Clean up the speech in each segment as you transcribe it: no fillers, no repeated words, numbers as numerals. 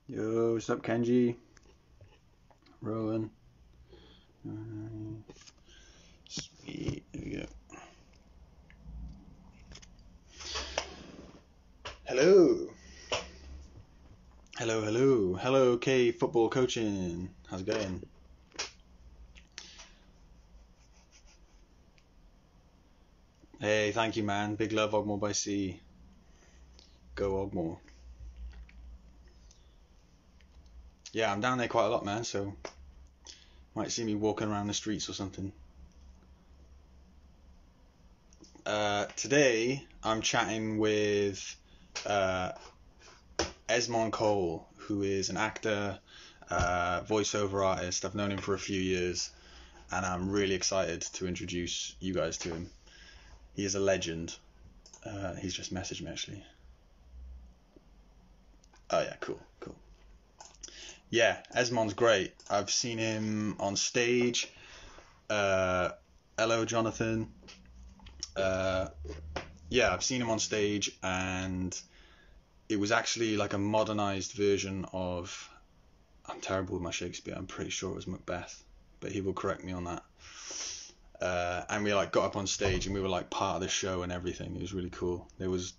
Yo, what's up, Kenji? Rowan. Sweet. There we go. Hello. Hello, hello. Hello, K Football Coaching. How's it going? Hey, thank you, man. Big love, Ogmore by Sea. Go, Ogmore. Yeah, I'm down there quite a lot, man, so might see me walking around the streets or something. Today, I'm chatting with Esmonde Cole, who is an actor, voiceover artist. I've known him for a few years, and I'm really excited to introduce you guys to him. He is a legend. He's just messaged me, actually. Oh, yeah, cool. Yeah, Esmonde's great. I've seen him on stage. Hello, Jonathan. Yeah, I've seen him on stage, and it was actually like a modernized version of... I'm terrible with my Shakespeare. I'm pretty sure it was Macbeth, but he will correct me on that. And we got up on stage, and we were part of the show and everything. It was really cool. There was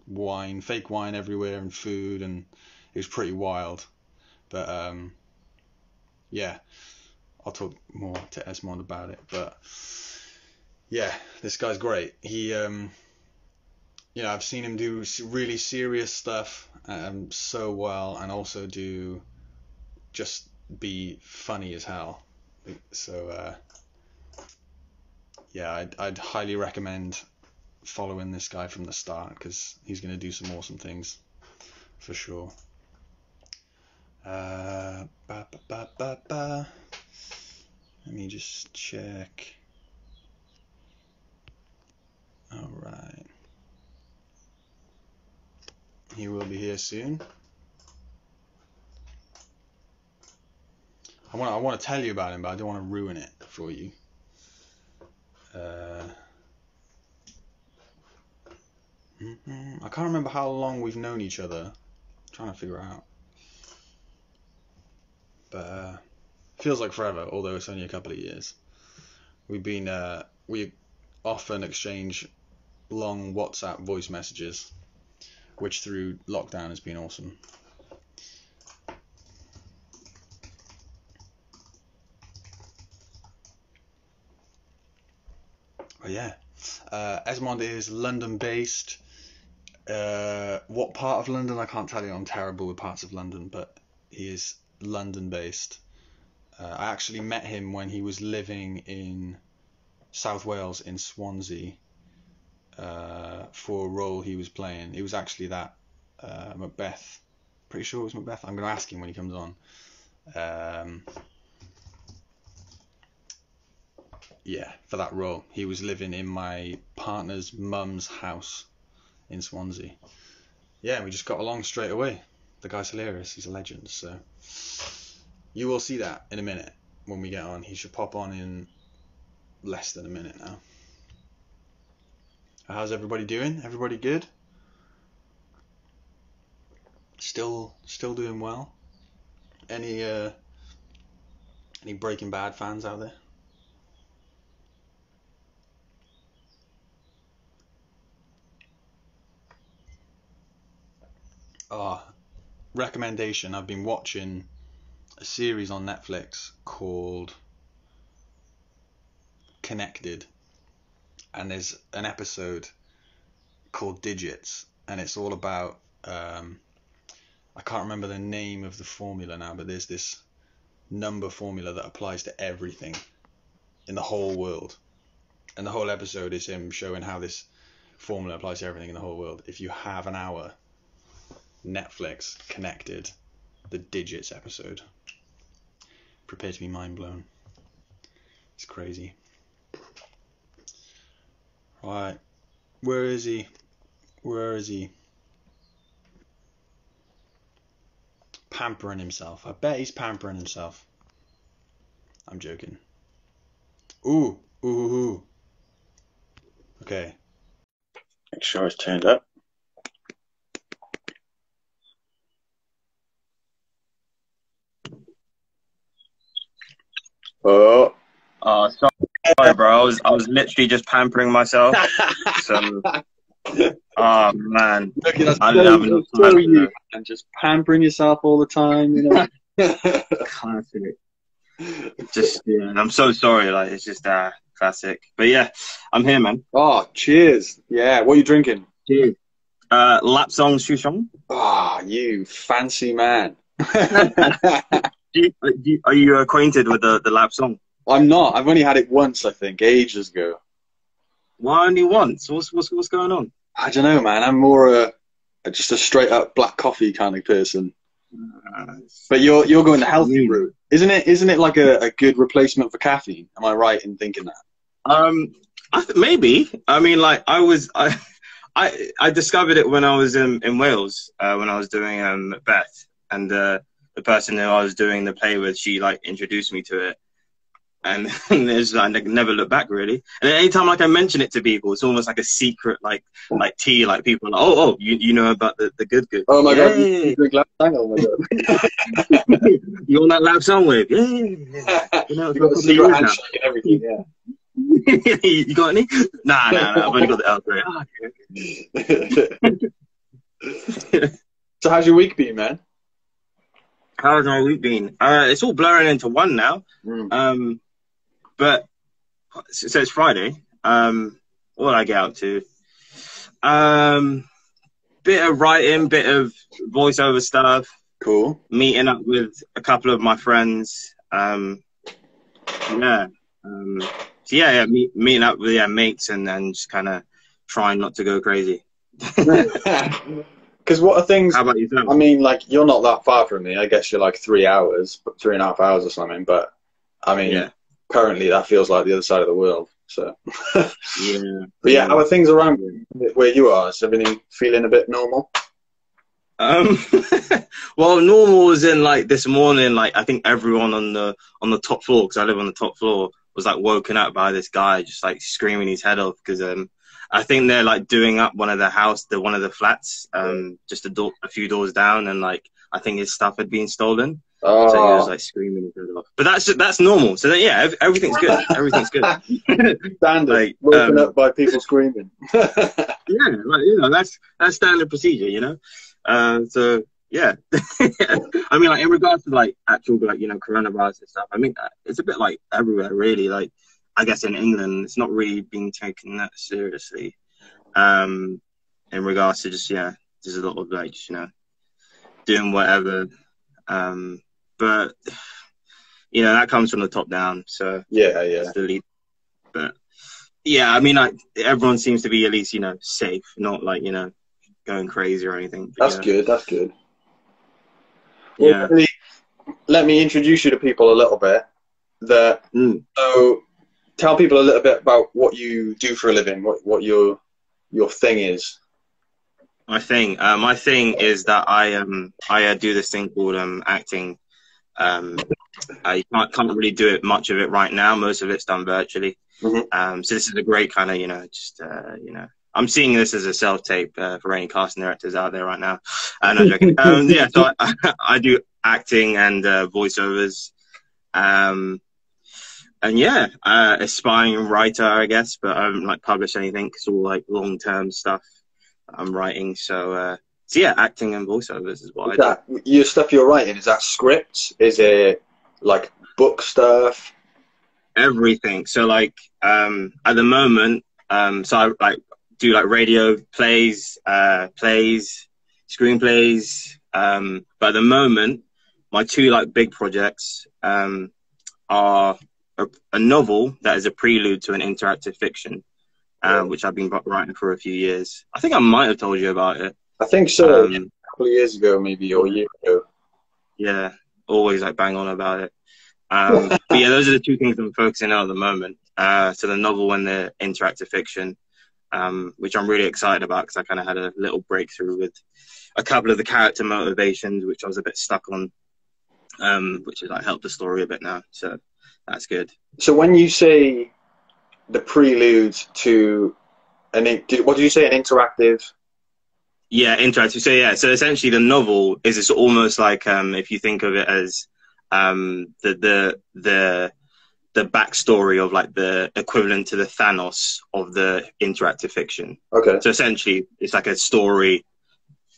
wine, fake wine everywhere, and food, and it was pretty wild. But yeah, I'll talk more to Esmonde about it. But yeah, this guy's great. He, I've seen him do really serious stuff so well, and also just be funny as hell. So yeah, I'd highly recommend following this guy from the start, because he's going to do some awesome things for sure. Let me just check. All right, he will be here soon. I want to tell you about him, but I don't want to ruin it for you. I can't remember how long we've known each other. I'm trying to figure out. But feels like forever, although it's only a couple of years. We often exchange long WhatsApp voice messages, which through lockdown has been awesome. But yeah, Esmonde is London-based. What part of London? I can't tell you. I'm terrible with parts of London, but he is London-based. I actually met him when he was living in South Wales, in Swansea, for a role he was playing. It was actually that Macbeth. Pretty sure it was Macbeth. I'm going to ask him when he comes on. Yeah, for that role. He was living in my partner's mum's house in Swansea. Yeah, we just got along straight away. The guy's hilarious. He's a legend. So you will see that in a minute when we get on. He should pop on in less than a minute now. How's everybody doing? Everybody good? Still doing well? Any Breaking Bad fans out there? Recommendation. I've been watching a series on Netflix called Connected, and there's an episode called Digits, and it's all about I can't remember the name of the formula now, but there's this number formula that applies to everything in the whole world, and the whole episode is him showing how this formula applies to everything in the whole world. If you have an hour, Netflix, Connected, the Digits episode. Prepare to be mind blown. It's crazy. Right, where is he? Pampering himself. I bet he's pampering himself. I'm joking. Ooh. Okay. Make sure it's turned up. Oh. Sorry, bro. I was literally just pampering myself. So, oh man, Look, that's I didn't have enough time for you, that. and just pampering yourself all the time, you know. Classic. Just yeah, I'm so sorry. Like it's just classic. But yeah, I'm here, man. Oh, cheers. Yeah, what are you drinking? Cheers. Lap song Shushong. Ah, you fancy man. Are you acquainted with the lap song? I'm not. I've only had it once, I think, ages ago. Why only once? What's going on? I don't know, man. I'm more just a straight up black coffee kind of person. But you're going the healthy route, isn't it? Isn't it like a good replacement for caffeine? Am I right in thinking that? Maybe. I mean, like I discovered it when I was in Wales when I was doing Macbeth, and the person who I was doing the play with, she like introduced me to it, and there's I never look back really. And anytime like I mention it to people, it's almost like a secret like tea. Like people are like, oh, you know about the good. Oh my god, Yeah. you drink lap song? Oh my god. You on that lap song wave? Yeah. You know, you got the secret handshake and everything, yeah. You got any? Nah. I've only got the L Grey. So how's your week been, man? How's my week been? It's all blurring into one now. But so it's Friday. What did I get up to? Bit of writing, bit of voiceover stuff. Cool. Meeting up with a couple of my friends. Meeting up with mates and then just kind of trying not to go crazy. Because what are things? How about yourself? I mean, like you're not that far from me. I guess you're like 3 hours, 3.5 hours or something. But I mean, currently that feels like the other side of the world. So yeah. But yeah, how are things around where you are? Is everything feeling a bit normal? Well, normal was in like this morning. Like I think everyone on the top floor, because I live on the top floor, was like woken up by this guy just like screaming his head off because I think they're like doing up one of the flats just a few doors down, and like I think his stuff had been stolen. So he was like screaming his head off. But that's normal. So then, yeah, everything's good. Everything's good. Standard. Like, woken up by people screaming. Yeah, like that's standard procedure, you know. So yeah, I mean, like in regards to like actual like coronavirus and stuff, I mean it's a bit like everywhere really. Like I guess in England, it's not really being taken that seriously. In regards to just there's a lot of like doing whatever. But that comes from the top down. So yeah. It's the lead. But yeah, I mean, like everyone seems to be at least safe, not like going crazy or anything. But, that's good. That's good. Yeah. Well, let me introduce you to people a little bit. So tell people a little bit about what you do for a living. What your thing is. My thing is that I do this thing called acting. I can't really do it much of it right now. Most of it's done virtually. So this is a great kind of I'm seeing this as a self-tape for any casting directors out there right now. No joking. So I do acting and voiceovers. Aspiring writer, I guess, but I haven't like published anything. It's all like long-term stuff I'm writing. So acting and voiceovers is what I do. Your stuff you're writing, is that scripts? Is it like book stuff? Everything. So like at the moment, so I like do like radio plays, screenplays. But at the moment, my two like big projects are a novel that is a prelude to an interactive fiction, which I've been writing for a few years. I think I might have told you about it. I think so. A couple of years ago, maybe, or a year ago. Yeah, always like bang on about it. But yeah, those are the two things I'm focusing on at the moment. So the novel and the interactive fiction, which I'm really excited about because I kind of had a little breakthrough with a couple of the character motivations, which I was a bit stuck on, which has like helped the story a bit now. So that's good. So when you say the prelude to what did you say, an interactive? Yeah, interactive. So essentially the novel is almost like if you think of it as the the backstory of like the equivalent to the Thanos of the interactive fiction. Okay. So essentially, it's like a story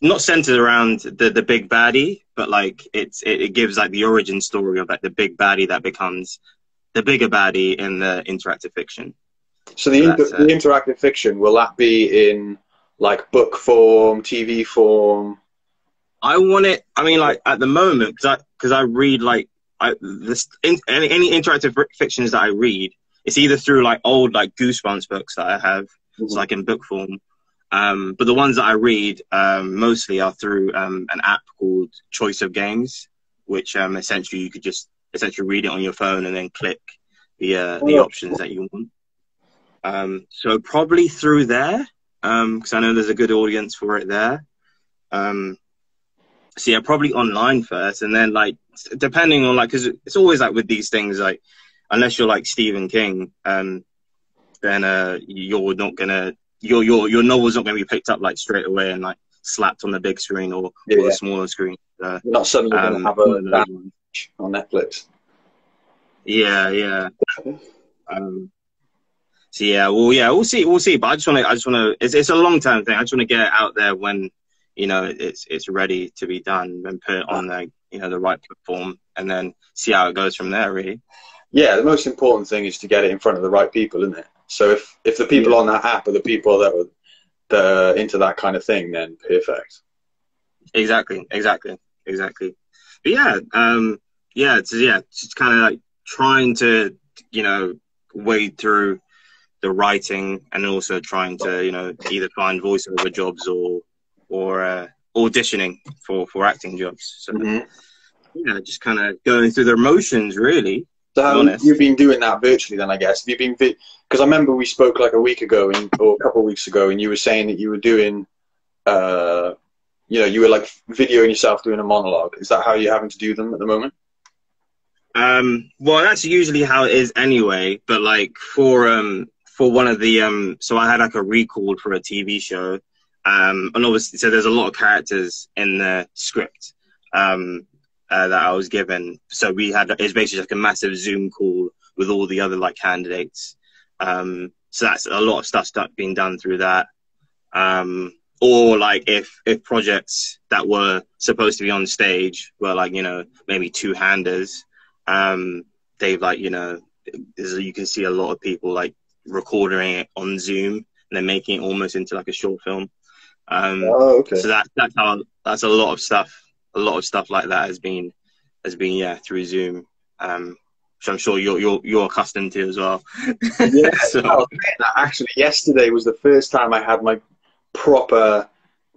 not centered around the big baddie, but like it gives like the origin story of like the big baddie that becomes the bigger baddie in the interactive fiction. So the interactive fiction, will that be in like book form, TV form? I want it. I mean, like at the moment, because I read like any interactive fictions that I read, it's either through like old like Goosebumps books that I have, so like in book form. But the ones that I read mostly are through an app called Choice of Games, which essentially you could just essentially read it on your phone and then click the options that you want. So probably through there, because I know there's a good audience for it there. So yeah, probably online first, and then like depending on like, because it's always like with these things, like unless you're like Stephen King, then you're not gonna your novel's not gonna be picked up like straight away and like slapped on the big screen or the smaller screen. You're not suddenly gonna have a on Netflix. Yeah. So yeah, we'll see. But I just want to. It's a long term thing. I just want to get it out there when, you know, it's ready to be done and put it on like, you know, the right platform, and then see how it goes from there. Really. Yeah, the most important thing is to get it in front of the right people, isn't it? So if the people on that app are the people that are into that kind of thing, then perfect. Exactly. But it's kind of like trying to, you know, wade through the writing and also trying to, you know, either find voiceover jobs or auditioning for acting jobs. So just kind of going through the motions, really. So how you've been doing that virtually then, I guess? Have you been, because I remember we spoke like a week ago or a couple of weeks ago, and you were saying that you were doing, you know, you were like videoing yourself doing a monologue. Is that how you're having to do them at the moment? Well, that's usually how it is anyway. But like for one of the so I had like a recall for a TV show, and obviously so there's a lot of characters in the script that I was given. So it's basically like a massive Zoom call with all the other like candidates. So that's a lot of stuff being done through that. Or like if projects that were supposed to be on stage were like, you know, maybe two-handers, they've like, you know, you can see a lot of people like recording it on Zoom and then making it almost into like a short film. Okay. So that's a lot of stuff like that has been through Zoom, which I'm sure you're accustomed to as well. Yeah. So. Actually, yesterday was the first time I had my proper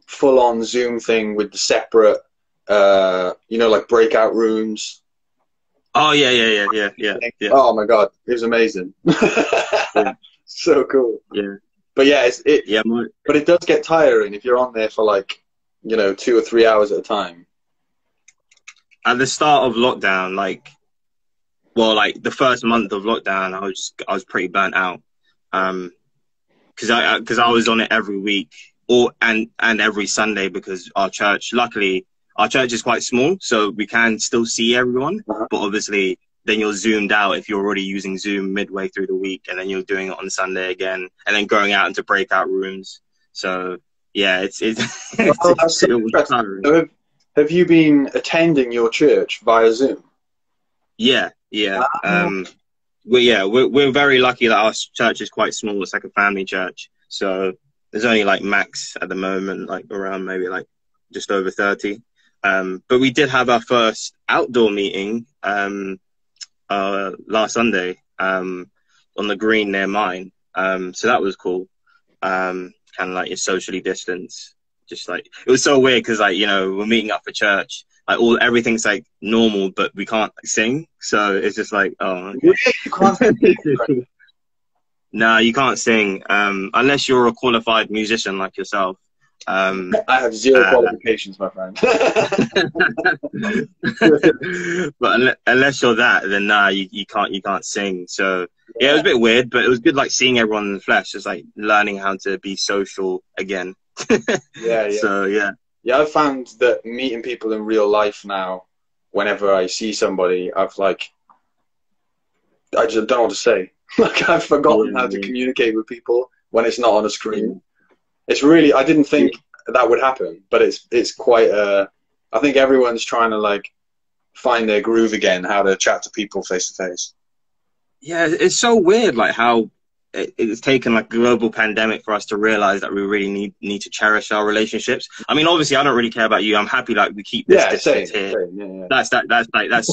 full-on Zoom thing with the separate, you know, like breakout rooms. Oh yeah. Oh my god, it was amazing. So cool. Yeah. But yeah, but it does get tiring if you're on there for like, you know, 2 or 3 hours at a time. At the start of lockdown, like the first month of lockdown, I was pretty burnt out. Because I was on it every week and every Sunday, because luckily our church is quite small, so we can still see everyone. But obviously then you're zoomed out if you're already using Zoom midway through the week, and then you're doing it on Sunday again, and then going out into breakout rooms. So yeah, it's so have you been attending your church via Zoom? Yeah. We're very lucky that our church is quite small. It's like a family church, so there's only like max at the moment, like around maybe like just over 30. But we did have our first outdoor meeting last Sunday on the green near mine. So that was cool. Kind of like you're socially distanced. Just like it was so weird because like, you know, we're meeting up for church. Like everything's like normal, but we can't like, sing. So it's just like, oh, okay. You can't sing. No, you can't sing unless you're a qualified musician like yourself. I have zero qualifications, my friend. But unless you're that, then nah, you can't sing. So yeah, it was a bit weird, but it was good, like seeing everyone in the flesh, just like learning how to be social again. Yeah. So yeah. Yeah, I've found that meeting people in real life now, whenever I see somebody, I've like I just don't know what to say. Like, I've forgotten how to communicate with people when it's not on a screen. It's really, I didn't think that would happen, but it's quite I think everyone's trying to like find their groove again, how to chat to people face to face. Yeah, it's so weird, like how it's taken like a global pandemic for us to realize that we really need to cherish our relationships. I mean, obviously, I don't really care about you. I'm happy like we keep this distance here. Same. That's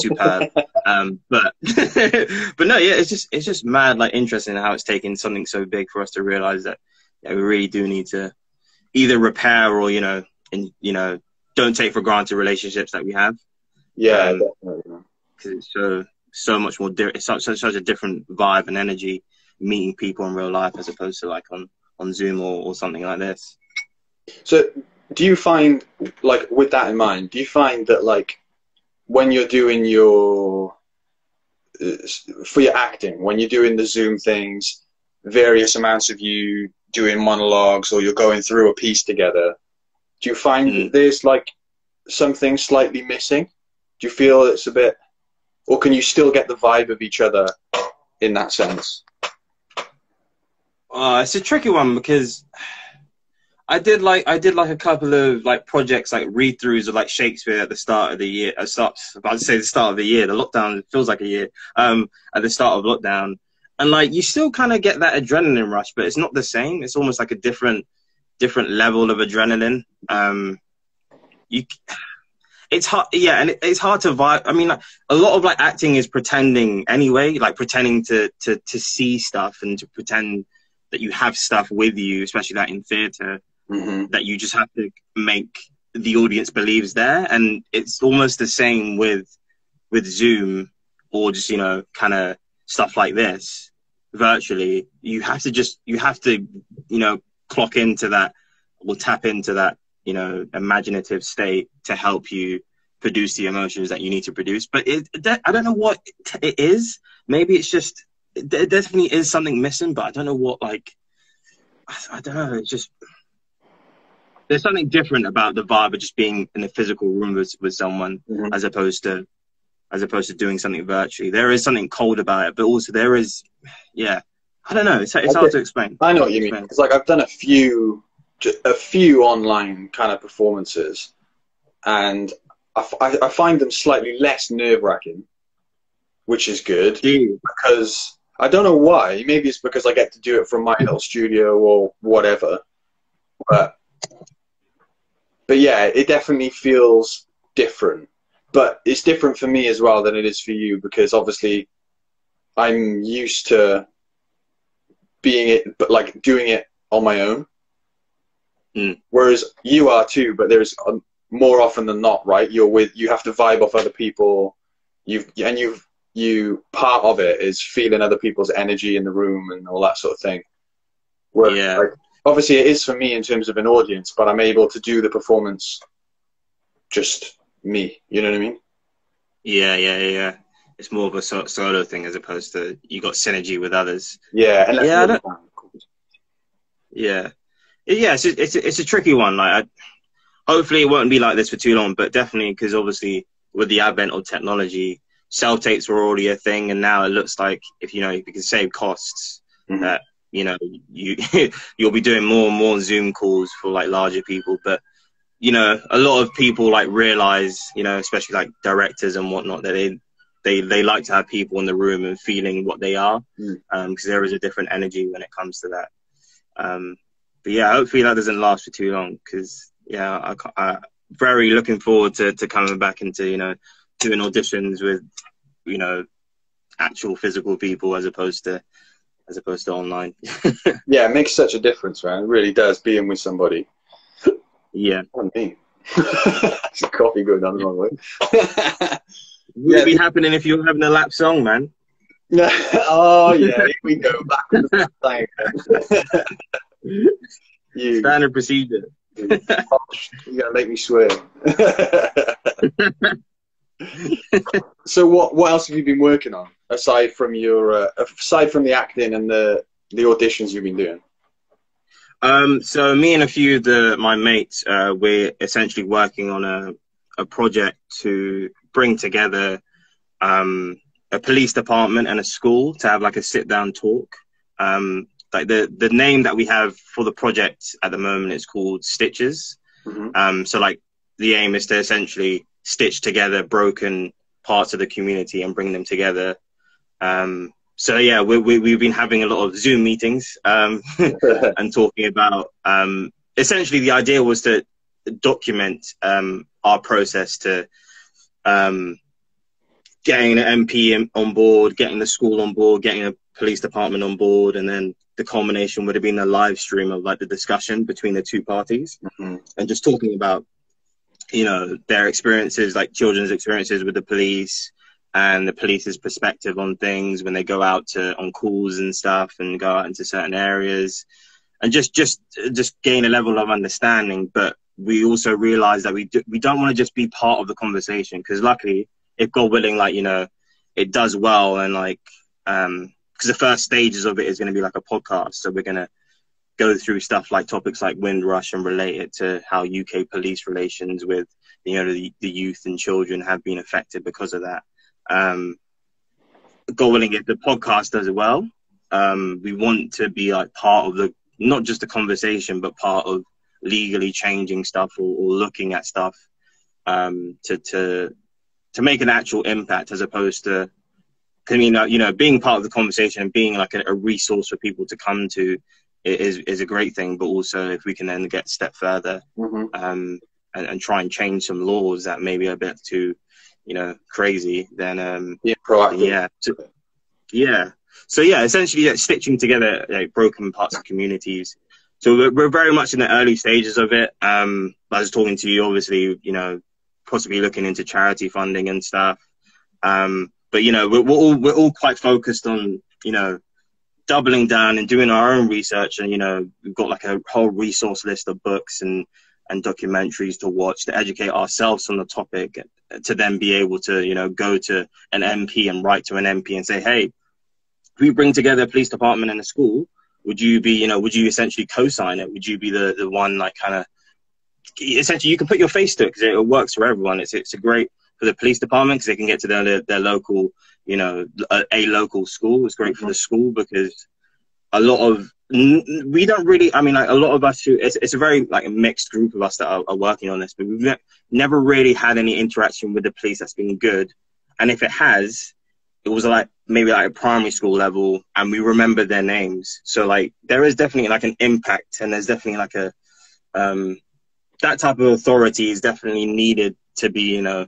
superb. But but no, yeah, it's just mad, like interesting how it's taken something so big for us to realize that we really do need to either repair or don't take for granted relationships that we have. Yeah, definitely. Because it's so much more. It's such a different vibe and energy meeting people in real life as opposed to like on Zoom or something like this. So do you find, like, with that in mind, do you find that like when you're doing for your acting, when you're doing the Zoom things, various amounts of you doing monologues, or you're going through a piece together, do you find that there's like something slightly missing? Do you feel it's a bit, or can you still get the vibe of each other in that sense? It's a tricky one because I did like a couple of like projects, like read-throughs of like Shakespeare at the start of the year. The start of the year. The lockdown feels like a year. At the start of lockdown, and like you still kind of get that adrenaline rush, but it's not the same. It's almost like a different level of adrenaline. It's hard, yeah, and it's hard to vibe. I mean, like, a lot of like acting is pretending anyway, like pretending to see stuff and to pretend that you have stuff with you, especially like in theatre, that you just have to make the audience believes there. And it's almost the same with Zoom or just, kind of stuff like this virtually. You have to, clock into that or tap into that, imaginative state to help you produce the emotions that you need to produce. But I don't know what it is. Maybe it's just, there definitely is something missing, but I don't know what, like, I don't know. It's just, there's something different about the vibe of just being in a physical room with someone as opposed to doing something virtually. There is something cold about it, but also there is, I don't know. It's hard to explain. I know what you mean. It's like I've done a few online kind of performances, and I find them slightly less nerve-wracking, which is good because I don't know why. Maybe it's because I get to do it from my little studio or whatever. But yeah, it definitely feels different. But it's different for me as well than it is for you, because obviously I'm used to doing it on my own. Whereas you are too, but there's more often than not, right? You have to vibe off other people. Part of it is feeling other people's energy in the room and all that sort of thing. Like, obviously it is for me in terms of an audience, but I'm able to do the performance just me. You know what I mean? Yeah. It's more of a solo thing as opposed to you got synergy with others. Yeah. It's a tricky one. Like, hopefully it won't be like this for too long, but definitely, because obviously with the advent of technology, self-tapes were already a thing, and now it looks like if you can save costs, that you'll be doing more and more Zoom calls for like larger people. But a lot of people like realize, especially like directors and whatnot, that they like to have people in the room and feeling what they are, because there is a different energy when it comes to that. But yeah, hopefully that doesn't last for too long, because I'm very looking forward to coming back into doing auditions with actual physical people as opposed to online. Yeah, it makes such a difference, man. It really does, being with somebody. Yeah. What me? It's a coffee going down the wrong way. Would it be happening if you were having a lap song, man? Oh yeah, here we go. Back to the thing. Standard procedure. You gotta make me swear. So what else have you been working on aside from the acting and the auditions you've been doing? So me and a few of my mates, we're essentially working on a project to bring together a police department and a school to have like a sit down talk. Like the name that we have for the project at the moment is called Stitches. So like the aim is to essentially stitch together broken parts of the community and bring them together. So yeah, we've been having a lot of Zoom meetings and talking about, essentially the idea was to document our process to getting an MP on board, getting the school on board, getting a police department on board, and then the culmination would have been a live stream of like the discussion between the two parties and just talking about, you know, their experiences, like children's experiences with the police and the police's perspective on things when they go out on calls and stuff and go out into certain areas, and just gain a level of understanding. But we also realize that we don't want to just be part of the conversation, because luckily, if God willing, like, you know, it does well, and like, because the first stages of it is going to be like a podcast. So we're going to go through stuff like topics like Windrush and relate it to how UK police relations with, you know, the youth and children have been affected because of that. God willing, if the podcast does well, we want to be like part of the, not just the conversation, but part of legally changing stuff or looking at stuff to make an actual impact, as opposed to, I mean, you know, being part of the conversation and being like a resource for people to come to is a great thing. But also, if we can then get a step further and try and change some laws that maybe are a bit too, you know, crazy, then proactive. So yeah, essentially stitching together like broken parts of communities. So we're very much in the early stages of it. I was talking to you, obviously, you know, possibly looking into charity funding and stuff. But, you know, we're all quite focused on, you know, doubling down and doing our own research. And, you know, we've got like a whole resource list of books and documentaries to watch to educate ourselves on the topic, to then be able to, you know, go to an MP and write to an MP and say, hey, if we bring together a police department and a school, would you essentially co-sign it? Would you be the one, like, kind of, essentially you can put your face to it, because it works for everyone. It's a great for the police department because they can get to their local, you know, a local school. It's great for the school because a lot of, we don't really, I mean, like a lot of us who, it's a very like a mixed group of us that are working on this, but we've never really had any interaction with the police that's been good. And if it has, it was like maybe like a primary school level, and we remember their names. So like there is definitely like an impact, and there's definitely like a that type of authority is definitely needed to be, you know,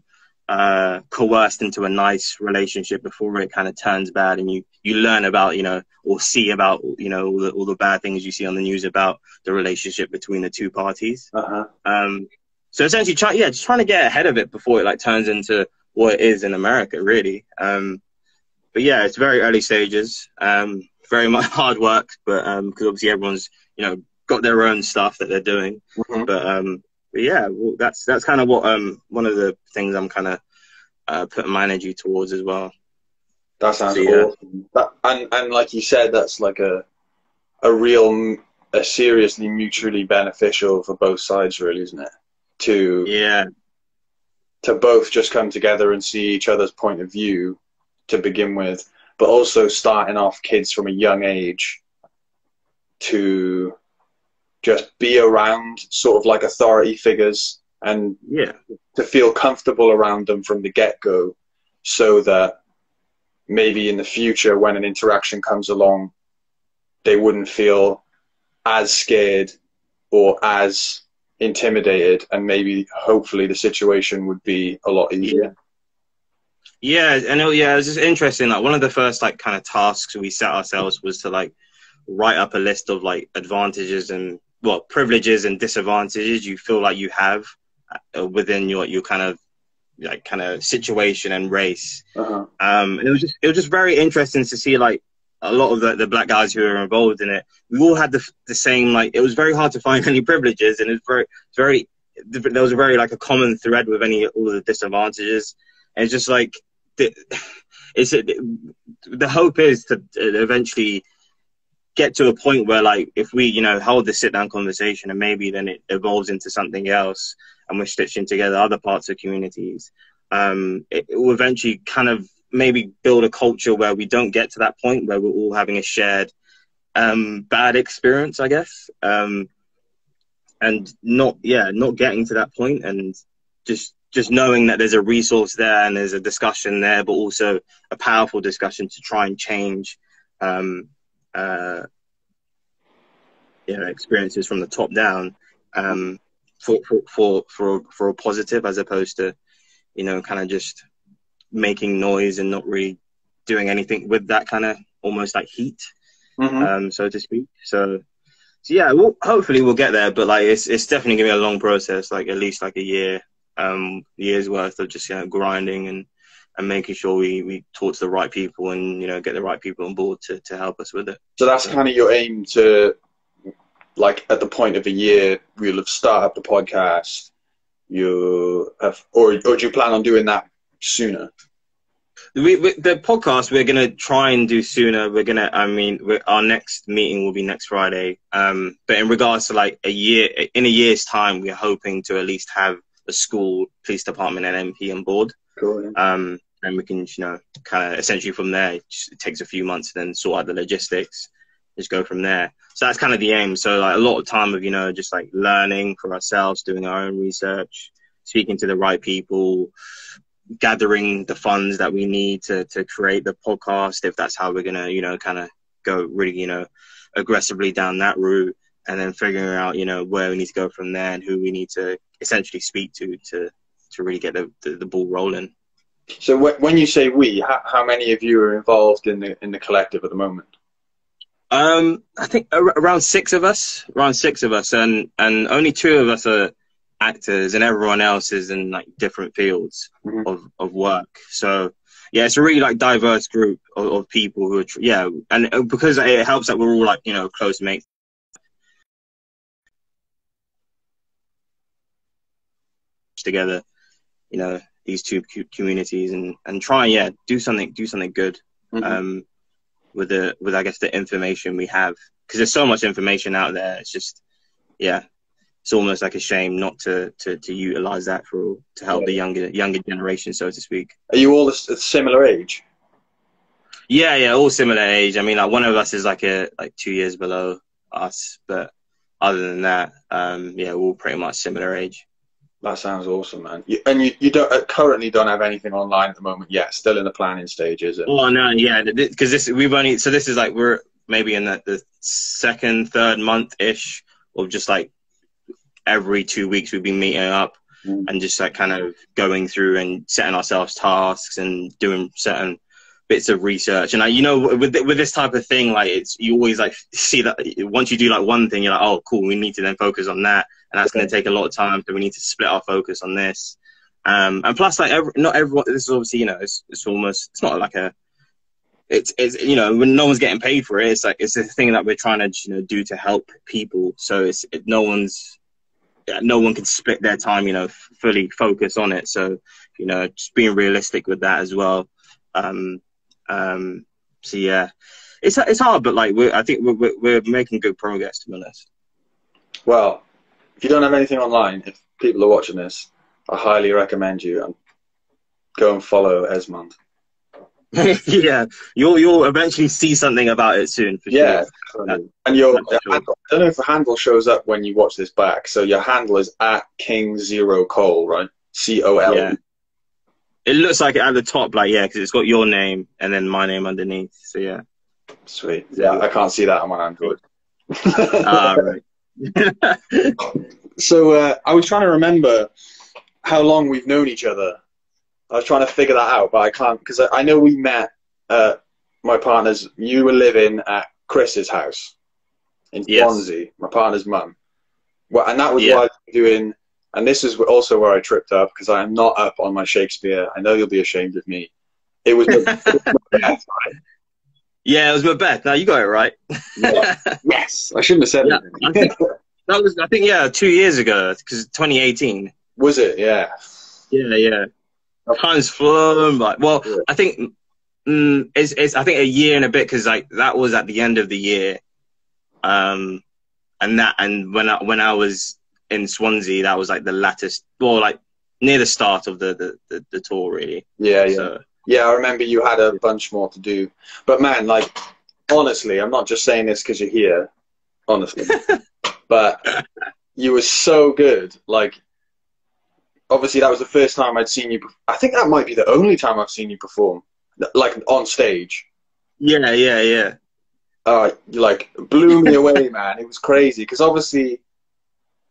coerced into a nice relationship before it kind of turns bad, and you learn about, you know, or see about, you know, all the bad things you see on the news about the relationship between the two parties. So essentially, just trying to get ahead of it before it like turns into what it is in America, really. But yeah, it's very early stages. Very much hard work, but because obviously everyone's, you know, got their own stuff that they're doing. But yeah, well, that's kind of what one of the things I'm kind of putting my energy towards as well. That sounds yeah. awesome. And like you said, that's like a seriously mutually beneficial for both sides, really, isn't it? To both just come together and see each other's point of view to begin with, but also starting off kids from a young age to just be around sort of like authority figures and to feel comfortable around them from the get-go, so that maybe in the future when an interaction comes along, they wouldn't feel as scared or as intimidated, and maybe hopefully the situation would be a lot easier. And it was just interesting. Like one of the first like kind of tasks we set ourselves was to like write up a list of like advantages and privileges and disadvantages you feel like you have within your kind of situation and race. And it was just very interesting to see like a lot of the black guys who were involved in it. We all had the same, like, it was very hard to find any privileges, and there was a very like a common thread with all of the disadvantages. And it's just like the hope is to eventually get to a point where, like, if we, you know, hold this sit-down conversation and maybe then it evolves into something else and we're stitching together other parts of communities, it will eventually kind of maybe build a culture where we don't get to that point where we're all having a shared bad experience, I guess, and not getting to that point, and just knowing that there's a resource there and there's a discussion there, but also a powerful discussion to try and change experiences from the top down, for a positive, as opposed to kind of just making noise and not really doing anything with that kind of almost like heat, so to speak. So yeah, hopefully we'll get there, but like it's definitely gonna be a long process, like at least like a year's worth of just grinding and making sure we talk to the right people and get the right people on board to help us with it. So that's kind of your aim, to like at the point of a year we'll have started up the podcast. Or do you plan on doing that sooner? The podcast we're gonna try and do sooner. Our next meeting will be next Friday. But in regards to like in a year's time, we're hoping to at least have the school, police department, and MP on board. Cool. Yeah. And we can kind of essentially from there. It takes a few months to then sort out the logistics. Just go from there. So that's kind of the aim. So like a lot of time of just like learning for ourselves, doing our own research, speaking to the right people, gathering the funds that we need to create the podcast, if that's how we're gonna kind of go really aggressively down that route, and then figuring out where we need to go from there and who we need to essentially speak to really get the ball rolling. So when you say we, how many of you are involved in the collective at the moment? I think around six of us, and only 2 of us are actors, and everyone else is in like different fields of work. So yeah, it's a really like diverse group of people who are and because it helps that we're all like close mates together, these 2 communities, and try and do something good with I guess the information we have, because there's so much information out there. It's just it's almost like a shame not to utilize that to help the younger generation, so to speak. Are you all a similar age? Yeah, all similar age. I mean, like one of us is like 2 years below us, but other than that, we're all pretty much similar age. That sounds awesome, man. You don't currently don't have anything online at the moment yet. Still in the planning stages. Oh no, yeah, because this is like we're maybe in the 2nd, 3rd month ish of just like every 2 weeks we've been meeting up and just like kind of going through and setting ourselves tasks and doing certain bits of research. And with this type of thing, like you always like see that once you do like one thing, you're like, oh cool, we need to then focus on that, and that's going to take a lot of time, so we need to split our focus on this. And plus, like not everyone, this is obviously it's not like it's when no one's getting paid for it, it's like it's a thing that we're trying to do to help people. So no one can split their time, fully focus on it. So, just being realistic with that as well. So yeah, it's hard, but like I think we're making good progress, to be honest. Well, if you don't have anything online, if people are watching this, I highly recommend you go and follow Esmonde. Yeah, you'll eventually see something about it soon. For sure. And I don't know if the handle shows up when you watch this back. So your handle is @King0Cole, right? COL. Yeah. It looks like it at the top, because it's got your name and then my name underneath. So yeah. Sweet. Yeah, I can't see that on my Android. Right. So I was trying to remember how long we've known each other. I was trying to figure that out, but I can't, because I know we met my partner's. You were living at Chris's house in Swansea, my partner's mum. Well, and that was why I was doing. And this is also where I tripped up, because I am not up on my Shakespeare. I know you'll be ashamed of me. It was Macbeth, right? Yeah, it was Macbeth. Now you got it right. Yeah. Yes, I shouldn't have said anything. I think 2 years ago, because 2018. Was it? Yeah. Yeah. Time's flown. I think it's I think a year and a bit, because like that was at the end of the year, and when I was in Swansea, that was like the latest, like near the start of the tour, really. Yeah. So Yeah, I remember you had a bunch more to do. But man, like, honestly, I'm not just saying this because you're here, honestly. But you were so good. Like, obviously, that was the first time I'd seen you. I think that might be the only time I've seen you perform, like, on stage. Yeah, yeah, yeah. You, like, blew me away, man. It was crazy. Because obviously,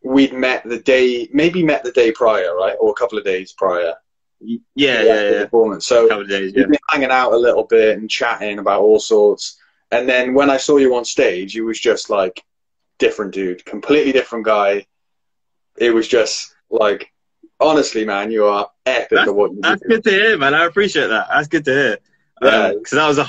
we'd met the day, maybe met the day prior, right? Or a couple of days prior. Yeah, yeah. Performance. So a couple of days, yeah. we've been hanging out a little bit and chatting about all sorts. And then when I saw you on stage, you was just like different dude, completely different guy. It was just like, honestly, man, you are epic at what you do. That's good to hear, man. I appreciate that. That's good to hear. Yeah, because that was a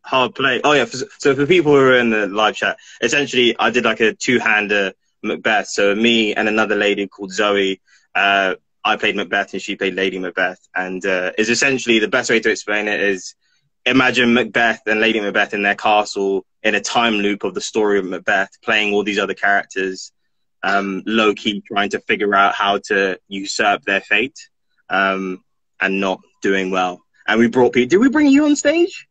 hard play. Oh yeah. So for people who are in the live chat, essentially I did like a two-hander Macbeth. So me and another lady called Zoe. I played Macbeth and she played Lady Macbeth. And is essentially the best way to explain it is imagine Macbeth and Lady Macbeth in their castle in a time loop of the story of Macbeth, playing all these other characters, low key trying to figure out how to usurp their fate, and not doing well. And we brought people. Did we bring you on stage?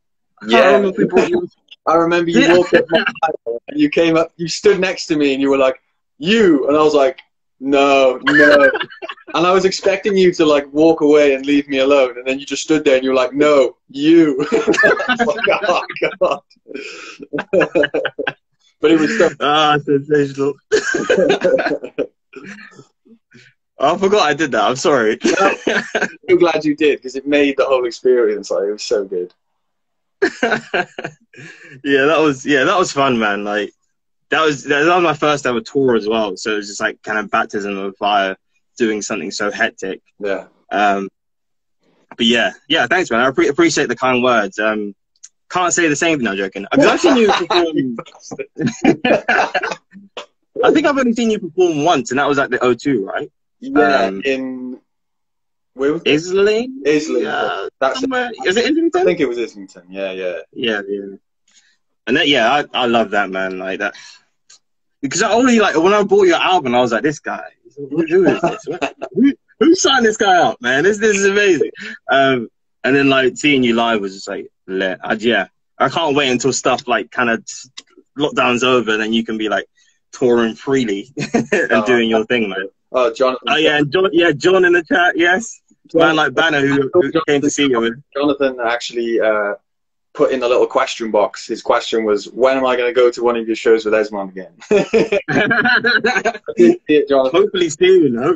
yeah. We brought you. I remember you walked up my aisle and you came up, you stood next to me and you were like, you, and I was like, no. And I was expecting you to like walk away and leave me alone, and then you just stood there and you were like, no, you. I was like, oh God. But it was so Sensational. I forgot I did that. I'm sorry. I'm so glad you did, because it made the whole experience, like, it was so good. Yeah, that was fun, man. Like that was my first ever tour as well. So it was just like kind of baptism of fire, doing something so hectic. Yeah. But yeah, thanks, man. I appreciate the kind words. Can't say the same thing. I'm joking. I've actually seen you perform. I think I've only seen you perform once, and that was at the O2, right? Yeah, in where was it? Islington. Yeah, that's somewhere. Is it Islington? I think it was Islington. Yeah. And that, I love that, man. Like that, because I only like when I bought your album, I was like, this guy. Who is this? Who signed this guy up, man? This is amazing. And then like seeing you live was just like, I can't wait until stuff like kind of lockdown's over, and then you can be like touring freely and doing your thing, man. Oh, Jonathan. Oh yeah, John in the chat. Yes, man like Banner who came to see you. Jonathan actually put in a little question box. His question was, when am I going to go to one of your shows with Esmonde again? Hopefully soon, man.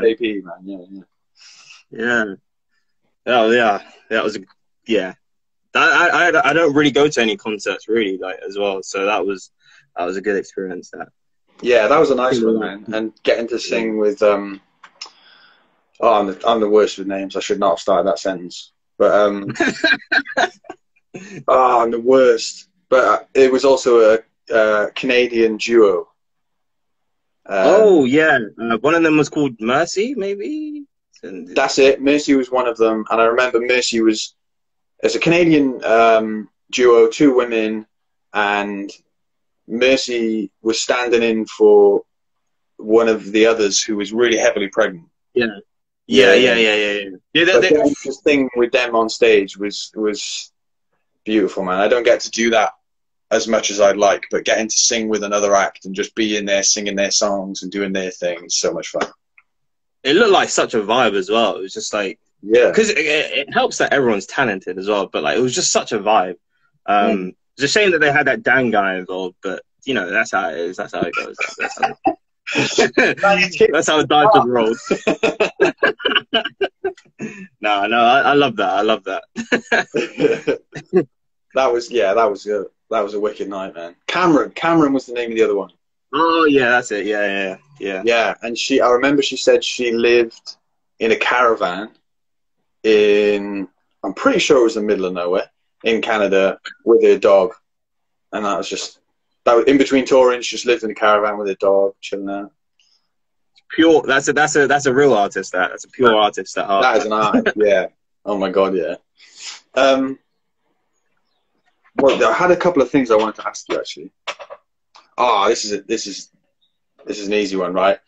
AP, man. Yeah. Oh yeah, that was I don't really go to any concerts really, like, as well. So that was a good experience. Yeah, that was a nice one, man. And getting to sing with I'm the worst with names. I should not have started that sentence. But I'm the worst. But it was also a Canadian duo. One of them was called Mercy, maybe. That's it. Mercy was one of them, and I remember Mercy was as a Canadian duo, two women, and Mercy was standing in for one of the others who was really heavily pregnant. Yeah. The thing with them on stage was beautiful, man. I don't get to do that as much as I'd like, but getting to sing with another act and just be in there singing their songs and doing their thing is so much fun. It looked like such a vibe as well. It was just like, because it helps that everyone's talented as well, but like it was just such a vibe. It's a shame that they had that Dan guy involved, but you know, that's how it is. That's how it goes. That's how the dice rolls. No, I love that. I love that. That was a wicked night, man. Cameron was the name of the other one. Oh yeah, that's it. Yeah. Yeah, and I remember she said she lived in a caravan I'm pretty sure it was the middle of nowhere in Canada with her dog, and that was in between touring. She just lived in a caravan with her dog, chilling out. Pure. That's a real artist. That's a pure artist. That is an art. Yeah. Oh my God. Yeah. Well, I had a couple of things I wanted to ask you actually. This is an easy one, right?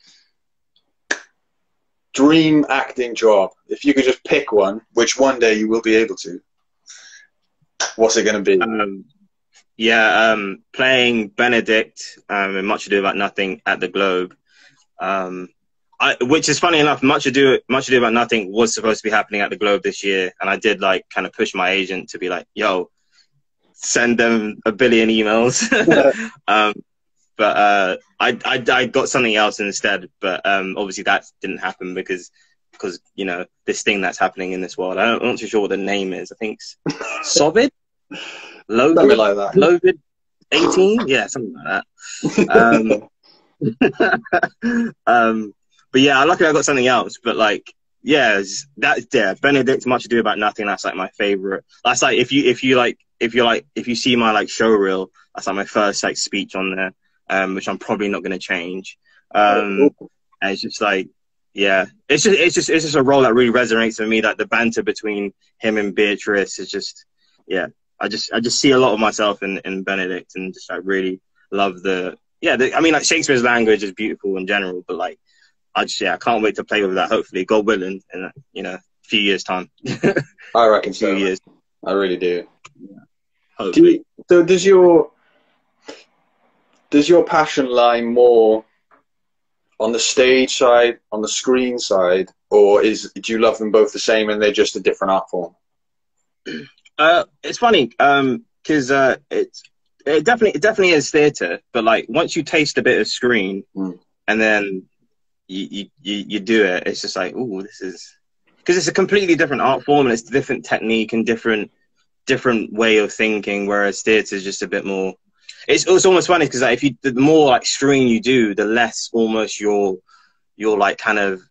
dream acting job. If you could just pick one, which one day you will be able to, what's it going to be? Playing Benedict in Much Ado About Nothing at the Globe. Which is funny enough, Much Ado About Nothing was supposed to be happening at the Globe this year, and I did like kind of push my agent to be like, "Yo, send them a billion emails." But I got something else instead. But obviously that didn't happen because you know this thing that's happening in this world. I'm not too sure what the name is. I think it's Sovid, Something like that. Lovid 18, yeah, something like that. But yeah, luckily I got something else. But like, Benedict, Much Ado About Nothing. That's like my favorite. That's like if you see my like show reel, that's like my first like speech on there, which I'm probably not going to change. And it's just like, yeah, it's just a role that really resonates with me. That the banter between him and Beatrice is just, yeah, I just see a lot of myself in Benedict, and just I really love I mean, like Shakespeare's language is beautiful in general, but like I can't wait to play with that. Hopefully, God willing, in a few years' time. I reckon so. Years. I really do. Yeah. Hopefully. So does your passion lie more on the stage side, on the screen side, or do you love them both the same and they're just a different art form? It's funny, because it definitely is theatre, but like once you taste a bit of screen and then you do it, it's just like, ooh, this is, because it's a completely different art form and it's a different technique and different way of thinking, whereas theatre is just a bit more. It's almost funny because like, the more like screen you do, the less almost you're like kind of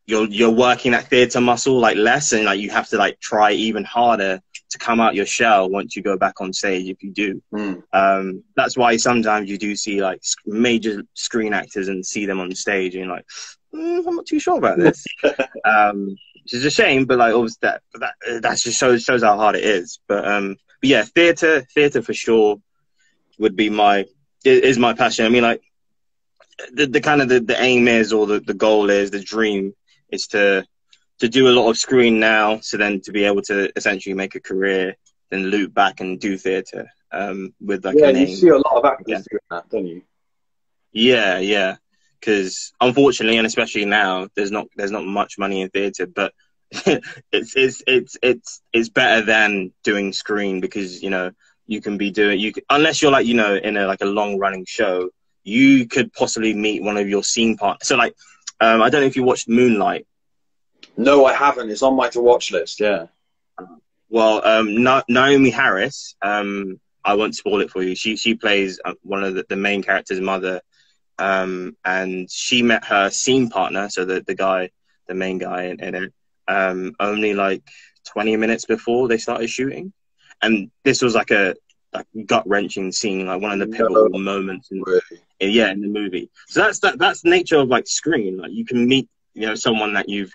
you're working that theatre muscle like less, and like you have to like try even harder to come out your shell once you go back on stage. If you do, that's why sometimes you do see like major screen actors and see them on stage and you're like, I'm not too sure about this. Which is a shame, but like obviously that just shows how hard it is. But yeah, theatre for sure would be my passion. I mean, like the kind of the aim is, or the goal is, the dream is to do a lot of screen now, so then to be able to essentially make a career, then loop back and do theatre with like a name. You see a lot of actors doing that, don't you? Yeah. Because unfortunately, and especially now, there's not much money in theatre, but it's better than doing screen, because you can be doing unless you're like in a long running show, you could possibly meet one of your scene partners. So like I don't know if you watched Moonlight. No, I haven't. It's on my to watch list. Yeah. Well, Naomi Harris. I won't spoil it for you. She plays one of the main character's mother. And she met her scene partner, so the main guy in it, only like 20 minutes before they started shooting. And this was like a gut-wrenching scene, like one of the pivotal moments in the movie. So that's the nature of like screen. Like you can meet someone that you've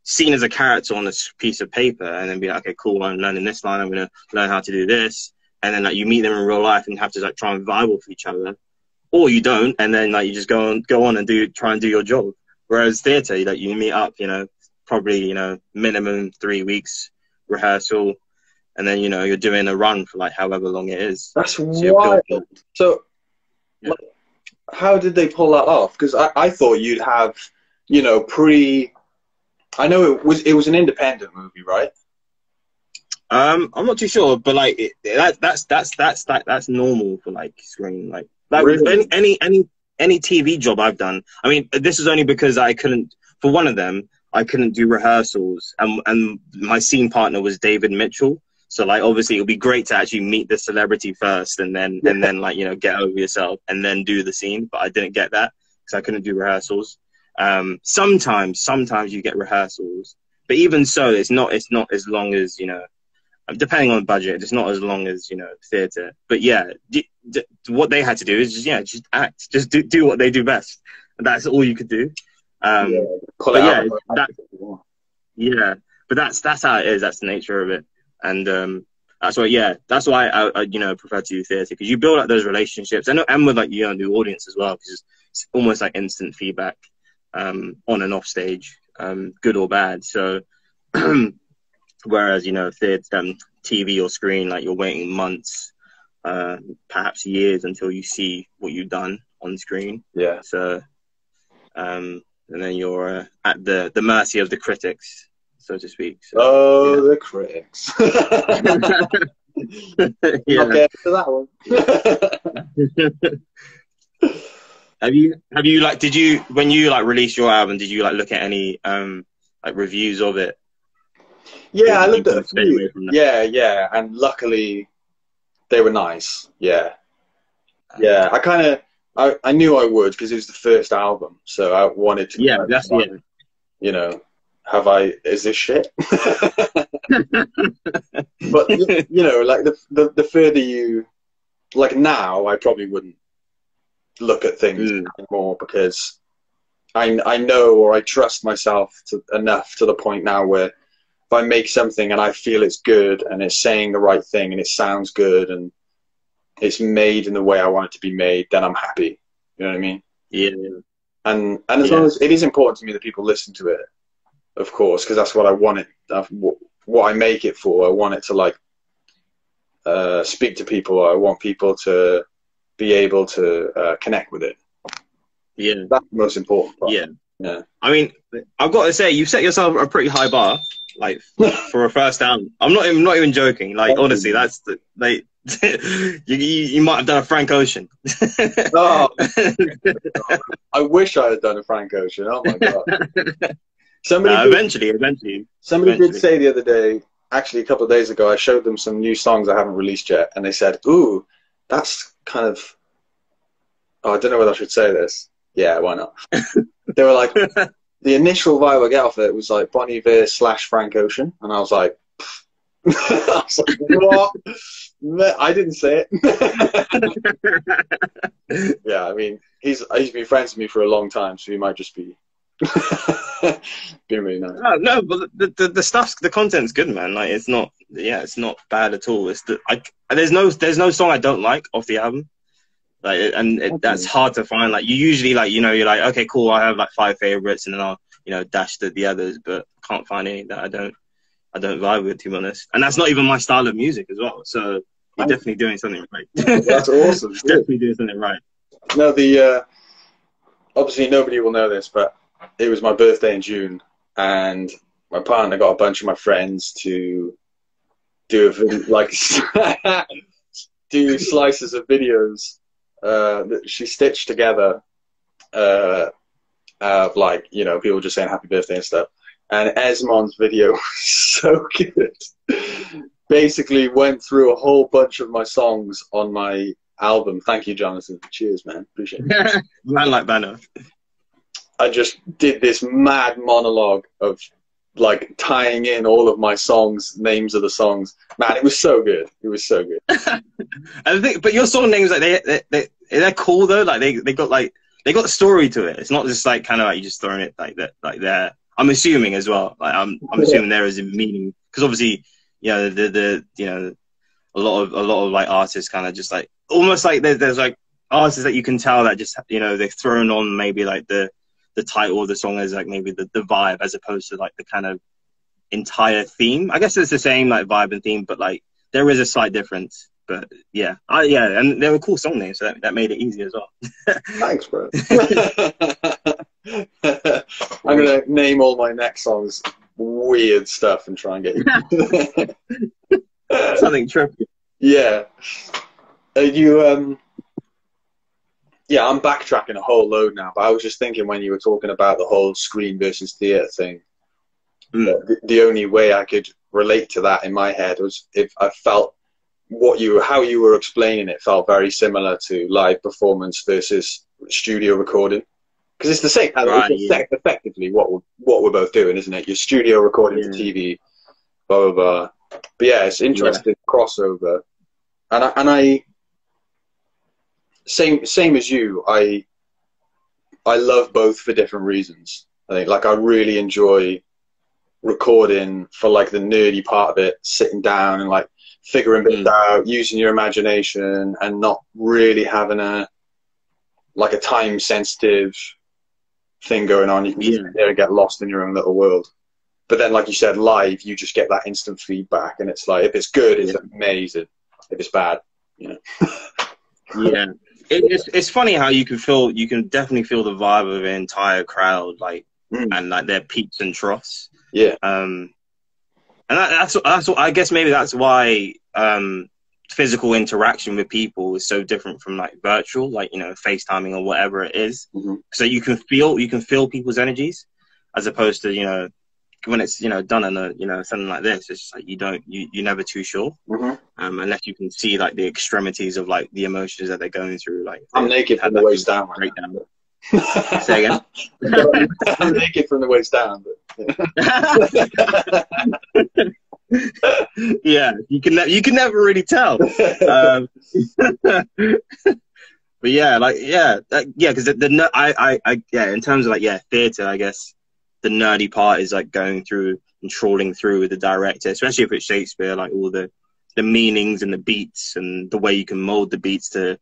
seen as a character on this piece of paper, and then be like, okay, cool, I'm learning this line, I'm gonna learn how to do this, and then like you meet them in real life and have to like try and vibe with each other. Or you don't, and then like you just go on and try and do your job. Whereas theatre, like you meet up, probably minimum 3 weeks rehearsal, and then you're doing a run for like however long it is. That's wild. So, like, how did they pull that off? Because I thought you'd have, I know it was an independent movie, right? I'm not too sure, but like that's normal for like screen, like. Like really? any TV job I've done, I mean, this is only because I couldn't, for one of them, I couldn't do rehearsals, and my scene partner was David Mitchell. So like, obviously, it would be great to actually meet the celebrity first, and then like get over yourself, and then do the scene. But I didn't get that because I couldn't do rehearsals. Sometimes you get rehearsals, but even so, it's not as long as depending on the budget, it's not as long as theatre. But yeah, what they had to do is just act, just do what they do best, and that's all you could do. But that's how it is. That's the nature of it, and that's why I prefer to do theatre, because you build up those relationships, and with like the audience as well, because it's almost like instant feedback. on and off stage, good or bad. So whereas, you know, if it's TV or screen, like you're waiting months, perhaps years until you see what you've done on screen. Yeah. So and then you're at the mercy of the critics, so to speak. So, oh, the critics. Yeah. Not getting to that one. Have you like, did you, when you like released your album, did you like look at any like reviews of it? Yeah, I looked at a Stay away few. from that? Yeah, and luckily they were nice. Yeah. I knew I would, because it was the first album, so I wanted to. Yeah, that's you know, is this shit? But you know, like the further you, like now, I probably wouldn't look at things anymore, because I know, or I trust myself enough to the point now where if I make something and I feel it's good and it's saying the right thing and it sounds good and it's made in the way I want it to be made, then I'm happy. You know what I mean? Yeah. And as long as it is important to me that people listen to it, of course, because that's what I want it. What I make it for. I want it to like speak to people. I want people to be able to connect with it. Yeah, that's the most important part. Yeah. Yeah. I mean, I've got to say, you've set yourself a pretty high bar, like for a first album. I'm not even joking. Like, honestly, that's the like. you might have done a Frank Ocean. Oh, I wish I had done a Frank Ocean. Oh my god. Eventually. Somebody did say the other day, actually a couple of days ago, I showed them some new songs I haven't released yet, and they said, "Ooh, that's kind of." Oh, I don't know whether I should say this. Yeah, why not? They were like, the initial vibe I get off it was like Bon Iver / Frank Ocean, and I was like, I was like, what? I didn't say it. Yeah, I mean, he's been friends with me for a long time, so he might just be being really nice. No, but the stuff's, the content's good, man. Like, it's not bad at all. It's there's no song I don't like off the album. Like, that's hard to find. Like, you usually, like, you know, you're like, okay, cool, I have like 5 favorites, and then I'll, you know, dash the others, but can't find any that I don't vibe with, to be honest. And that's not even my style of music as well. So you're definitely doing something right. That's awesome. Definitely doing something right. No, obviously nobody will know this, but it was my birthday in June, and my partner got a bunch of my friends to do do slices of videos that she stitched together, of like, you know, people just saying happy birthday and stuff. And Esmonde's video was so good. Basically went through a whole bunch of my songs on my album. Thank you, Jonathan. Cheers, man. Appreciate it. Man like Banner. I just did this mad monologue of like tying in all of my songs, names of the songs. Man, it was so good. It was so good. I think, but your song names, like they're cool though. Like they got the story to it. It's not just like kind of like you just throwing it like that, like there. I'm assuming as well. Like I'm assuming there is a meaning, because obviously, you know, you know, a lot of like artists kind of just like almost like there's like artists that you can tell that just, you know, they've thrown on maybe like the title of the song as like maybe the vibe, as opposed to like the kind of entire theme. I guess it's the same like vibe and theme, but like there is a slight difference. But yeah, and they were cool song names, so that made it easy as well. Thanks, bro. I'm gonna name all my next songs weird stuff and try and get you something trippy. Yeah. Yeah, I'm backtracking a whole load now, but I was just thinking when you were talking about the whole screen versus theatre thing, the only way I could relate to that in my head was if I felt how you were explaining it felt very similar to live performance versus studio recording, because it's the same. Right, effectively what we're both doing, isn't it? Your studio recording for TV, blah blah blah. But yeah, it's interesting crossover, and I same as you. I love both for different reasons. I think, like, I really enjoy recording for like the nerdy part of it, sitting down and like figuring bits out, using your imagination, and not really having a time sensitive thing going on. You can just sit there and get lost in your own little world. But then, like you said, live, you just get that instant feedback, and it's like, if it's good, it's amazing. If it's bad, you know. Yeah, it's funny how you can definitely feel the vibe of an entire crowd, like, and like their peaks and troughs. Yeah. And that's what, I guess maybe that's why physical interaction with people is so different from like virtual, like, you know, FaceTiming or whatever it is. So you can feel people's energies, as opposed to, you know, when it's, you know, done in a, you know, something like this, it's just like you're never too sure, unless you can see like the extremities of like the emotions that they're going through. Like, I'm naked from the waist down. Breakdown. Say again. I'm naked from the waist down. But... Yeah, you can never really tell. But yeah, like because in terms of like theatre, I guess the nerdy part is like going through and trawling through with the director, especially if it's Shakespeare, like all the meanings and the beats and the way you can mold the beats to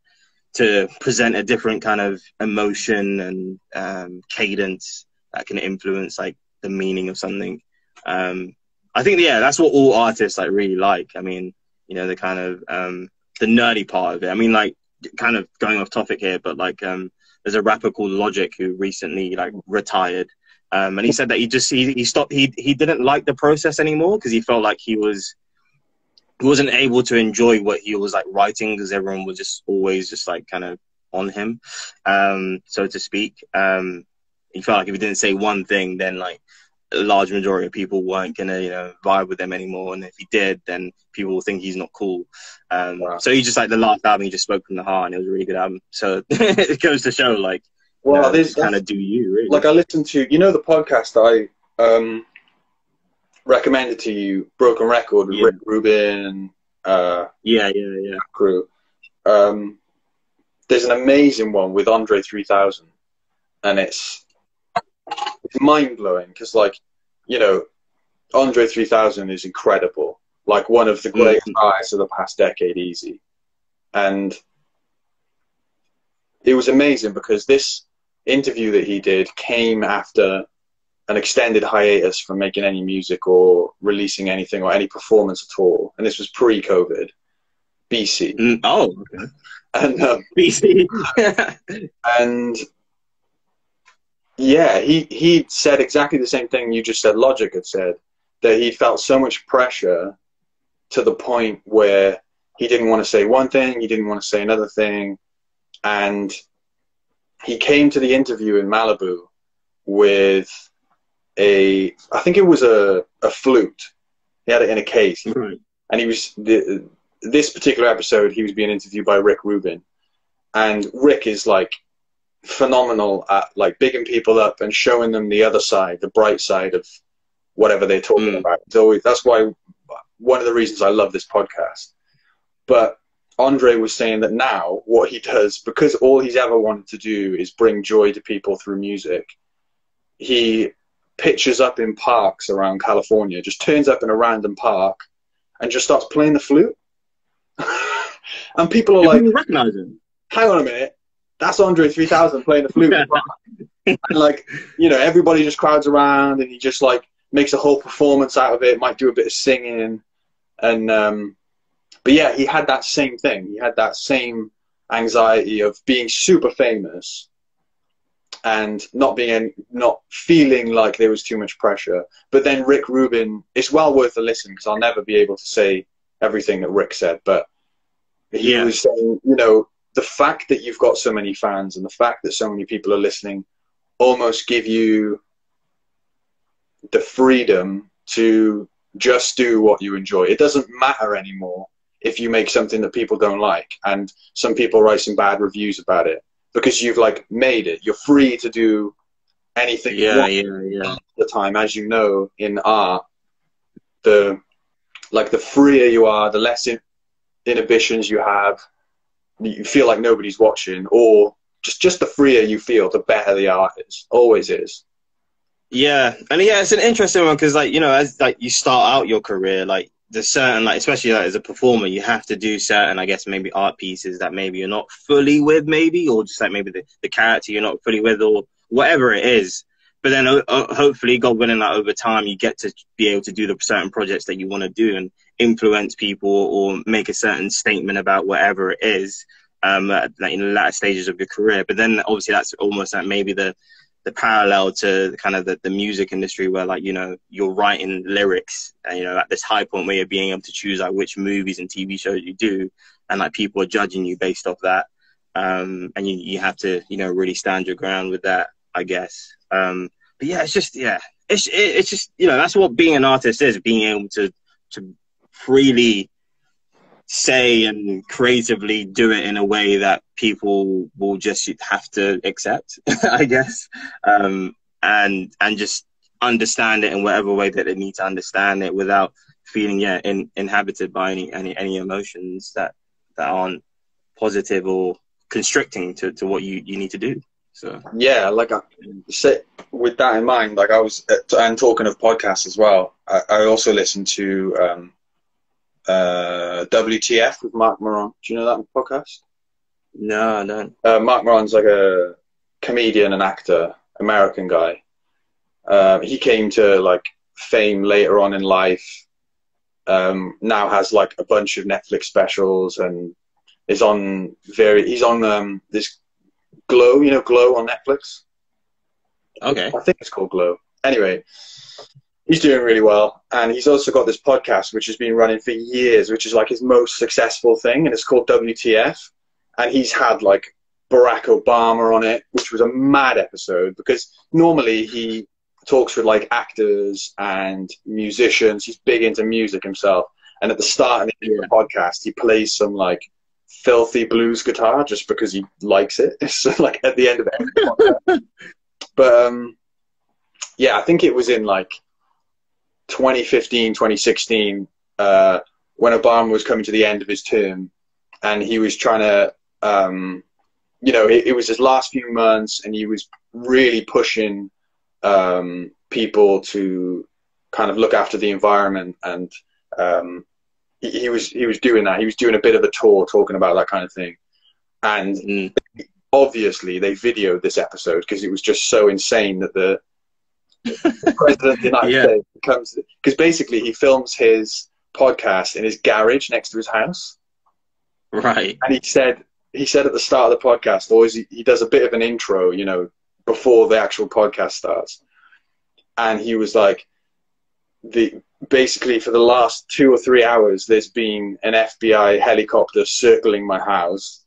present a different kind of emotion and cadence that can influence like the meaning of something. I think that's what all artists like really like. I mean, you know, the kind of the nerdy part of it. I mean, like, kind of going off topic here, but like there's a rapper called Logic who recently like retired. And he said that he stopped. He didn't like the process anymore because he felt like he wasn't able to enjoy what he was like writing, because everyone was just always just like kind of on him, so to speak. He felt like if he didn't say one thing, then like a large majority of people weren't gonna, you know, vibe with them anymore. And if he did, then people will think he's not cool. So he just, like, the last album, he just spoke from the heart, and it was a really good album. So it goes to show, like, well, this kind of do you really. Like, I listened to, you know, the podcast I recommended to you, Broken Record, with Rick Rubin and crew. There's an amazing one with Andre 3000, and it's mind-blowing because, like, you know, Andre 3000 is incredible, like one of the greatest artists of the past decade, easy. And it was amazing because this interview that he did came after an extended hiatus from making any music or releasing anything or any performance at all, and this was pre-COVID, BC. Oh, okay. And BC. And yeah, he said exactly the same thing you just said Logic had said, that he felt so much pressure to the point where he didn't want to say one thing, he didn't want to say another thing. And he came to the interview in Malibu with I think it was a flute. He had it in a case. Right. And he was, this particular episode, he was being interviewed by Rick Rubin. And Rick is like phenomenal at like bigging people up and showing them the other side, the bright side of whatever they're talking about. So that's why, one of the reasons I love this podcast. But Andre was saying that now what he does, because all he's ever wanted to do is bring joy to people through music, he pitches up in parks around California, just turns up in a random park and just starts playing the flute. And people are like, recognize him. Hang on a minute, that's Andre 3000 playing the flute. And like, you know, everybody just crowds around and he just like makes a whole performance out of it, might do a bit of singing. And but yeah, he had that same thing. He had that same anxiety of being super famous and not feeling like there was too much pressure. But then Rick Rubin, it's well worth a listen because I'll never be able to say everything that Rick said, but he was saying, you know, the fact that you've got so many fans and the fact that so many people are listening almost give you the freedom to just do what you enjoy. It doesn't matter anymore if you make something that people don't like and some people write some bad reviews about it, because you've like made it. You're free to do anything you want at the time. As you know, in art, the freer you are, the less inhibitions you have. You feel like nobody's watching, or just the freer you feel, the better the art is. Always is. Yeah, and yeah, it's an interesting one because, like, you know, as like you start out your career, like there's certain, like, especially like as a performer, you have to do certain, I guess, maybe art pieces that maybe you're not fully with, maybe, or just like maybe the character you're not fully with, or whatever it is. But then hopefully, God willing, like over time, you get to be able to do the certain projects that you want to do and influence people or make a certain statement about whatever it is, like in the latter stages of your career. But then obviously that's almost like maybe the parallel to kind of the music industry where, like, you know, you're writing lyrics and, you know, at this high point where you're being able to choose like which movies and TV shows you do, and like people are judging you based off that. And you have to, you know, really stand your ground with that, I guess. But yeah, it's just, it's just, you know, that's what being an artist is, being able to freely say and creatively do it in a way that people will just have to accept, I guess, and just understand it in whatever way that they need to understand it without feeling inhabited by any emotions that aren't positive or constricting to what you need to do. So yeah, like I say, with that in mind, like and talking of podcasts as well, I also listen to WTF with Mark Moran. Do you know that podcast? No, I don't. Mark Moran's like a comedian and actor, American guy. He came to like fame later on in life. Now has like a bunch of Netflix specials and is on he's on this Glow, you know, Glow on Netflix. Okay. I think it's called Glow. Anyway, he's doing really well, and he's also got this podcast which has been running for years, which is like his most successful thing, and it's called WTF. And he's had like Barack Obama on it, which was a mad episode because normally he talks with like actors and musicians. He's big into music himself, and at the start of the podcast, he plays some like filthy blues guitar just because he likes it. It's like at the end of every podcast. But yeah, I think it was in like 2015, 2016, when Obama was coming to the end of his term, and he was trying to, you know, it was his last few months, and he was really pushing people to kind of look after the environment, and he was doing that. He was doing a bit of a tour talking about that kind of thing, and obviously they videoed this episode because it was just so insane that the president of the United States comes, because basically he films his podcast in his garage next to his house, right? And he said at the start of the podcast, always he does a bit of an intro, you know, before the actual podcast starts, and he was like, basically for the last 2 or 3 hours there's been an FBI helicopter circling my house.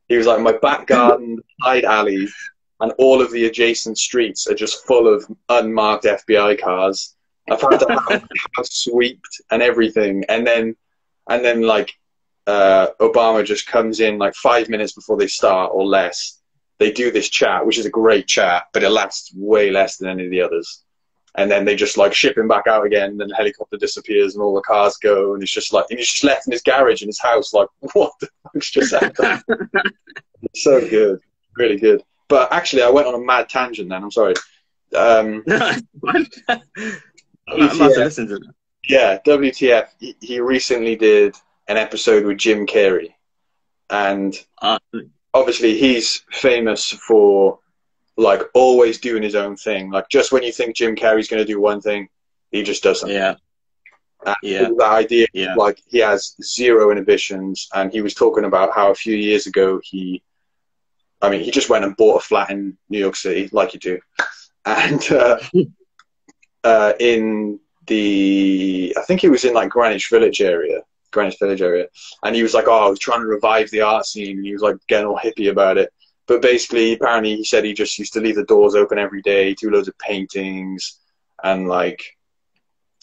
He was like, my back garden, side alleys, and all of the adjacent streets are just full of unmarked FBI cars. I've had to have the house swept and everything. And then like, Obama just comes in like 5 minutes before they start or less. They do this chat, which is a great chat, but it lasts way less than any of the others. And then they just like ship him back out again. And then the helicopter disappears and all the cars go. And he's just left in his garage in his house. Like, what the fuck's just happened? So good. Really good. But actually, I went on a mad tangent then. I'm sorry. I must have listened to that. Yeah, WTF. He recently did an episode with Jim Carrey. And obviously he's famous for like always doing his own thing. Like just when you think Jim Carrey's going to do one thing, he just does something. Yeah. That idea, like he has zero inhibitions. And he was talking about how a few years ago he just went and bought a flat in New York City, like you do. And in I think he was in like Greenwich Village area. And he was like, oh, I was trying to revive the art scene. And he was like getting all hippie about it. But basically, apparently he said he just used to leave the doors open every day, do loads of paintings. And like,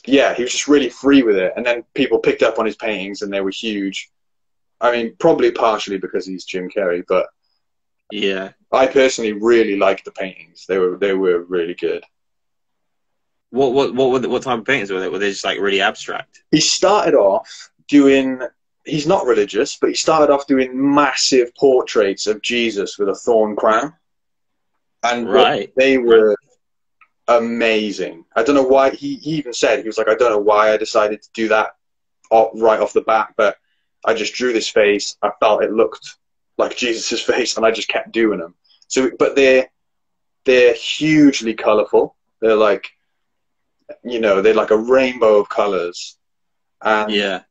yeah, he was just really free with it. And then people picked up on his paintings and they were huge. I mean, probably partially because he's Jim Carrey, but yeah, I personally really liked the paintings. They were really good. What type of paintings were they? Were they just like really abstract? He started off doing, he's not religious, but he started off doing massive portraits of Jesus with a thorn crown. And they were amazing. I don't know why, he even said, he was like, I don't know why I decided to do that right off the bat, but I just drew this face. I felt it looked like Jesus's face, and I just kept doing them. So, but they're hugely colourful. They're like, you know, they're like a rainbow of colours. And Yeah.